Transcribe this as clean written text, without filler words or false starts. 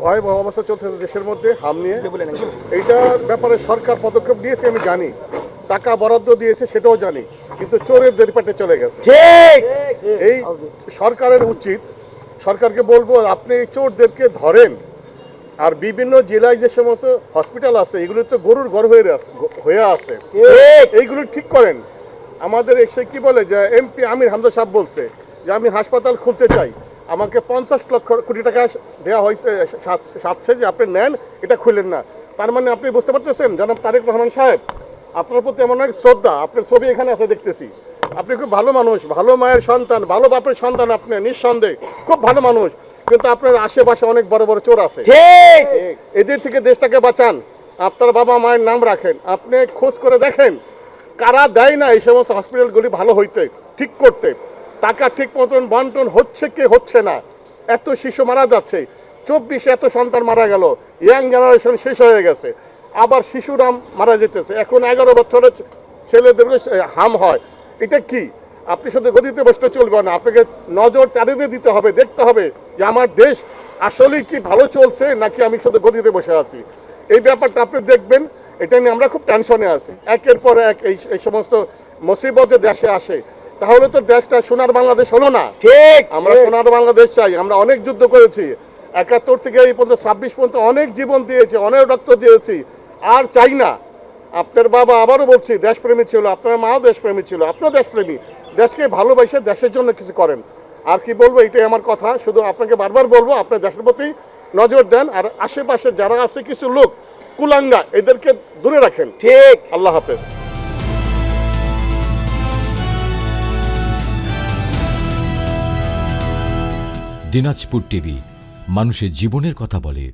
ভয়াবহ অবস্থা চলছে দেশের মধ্যে হাম নিয়ে। এইটার ব্যাপারে সরকার পদক্ষেপ নিয়েছে আমি জানি, টাকা বরাদ্দ দিয়েছে সেটাও জানি, কিন্তু চোরের দেড়পাটে চলে গেছে। ঠিক। এই সরকারের উচিত, সরকারকে বলবো আপনি এই চোরদেরকে ধরেন, আর বিভিন্ন জেলায় যে সমস্ত হসপিটাল আছে এগুলো তো গরুর ঘর হয়ে আছে, এইগুলো ঠিক করেন। আমাদের এসে কি বলে যে এমপি আমির হামজা সাহেব বলছে যে আমি হাসপাতাল খুলতে চাই, আমাকে 50 লক্ষ কোটি টাকা দেওয়া হয়েছে সাথে, যে আপনি নেন, এটা খুললেন না। তার মানে আপনি বুঝতে পারতেছেন জনাব তারেক রহমান সাহেব, আপনার প্রতি এমন অনেক শ্রদ্ধা, আপনার ছবি এখানে আছে দেখতেছি, আপনি খুব ভালো মানুষ, ভালো মায়ের সন্তান, ভালো বাপের সন্তান, আপনি নিঃসন্দেহে খুব ভালো মানুষ, কিন্তু আপনার আশেপাশে অনেক বড় বড় চোর আছে। ঠিক। এদের থেকে দেশটাকে বাঁচান, আপনার বাবা মায়ের নাম রাখেন, আপনি খোঁজ করে দেখেন কারা দেয় না এই সমস্ত হসপিটালগুলি ভালো হইতে, ঠিক করতে, টাকা ঠিক মতন বন্টন হচ্ছে কি হচ্ছে না, এত শিশু মারা যাচ্ছে, 24 এত সন্তান মারা গেল, ইয়াং জেনারেশন শেষ হয়ে গেছে, আবার শিশুরা মারা যেতেছে, এখন 11 বছরের ছেলেদেরকে হাম হয়। এটা কি? আপনি শুধু গদিতে বসতে চলবে না, আপনাকে নজর চারিদিকে দিতে হবে, দেখতে হবে যে আমার দেশ আসলেই কি ভালো চলছে নাকি আমি শুধু গদিতে বসে আছি। এই ব্যাপারটা আপনি দেখবেন, এটা নিয়ে আমরা খুব টেনশনে আছি। একের পর এক এই সমস্ত মুসিবত যে দেশে আসে, তাহলে তো দেশটা সোনার বাংলাদেশ হলো না। ঠিক। আমরা সোনার বাংলাদেশ চাই, আমরা অনেক যুদ্ধ করেছি, 71 থেকে এই পর্যন্ত 26 পর্যন্ত অনেক জীবন দিয়েছি, অনেক রক্ত দিয়েছি, আর চাই না। আপনার বাবা, আবারও বলছি, দেশপ্রেমী ছিল, আপনার মাও দেশপ্রেমী ছিল, আপনিও দেশপ্রেমী, দেশকে ভালোবাসে দেশের জন্য কিছু করেন। আর কি বলবো, এটাই আমার কথা। শুধু আপনাকে বারবার বলবো আপনার দেশের প্রতি নজর দেন, আর আশেপাশে যারা আছে কিছু লোক কুলাঙ্গা, এদেরকে দূরে রাখেন। ঠিক। আল্লাহ হাফেজ। দিনাজপুর টিভি, মানুষের জীবনের কথা বলে।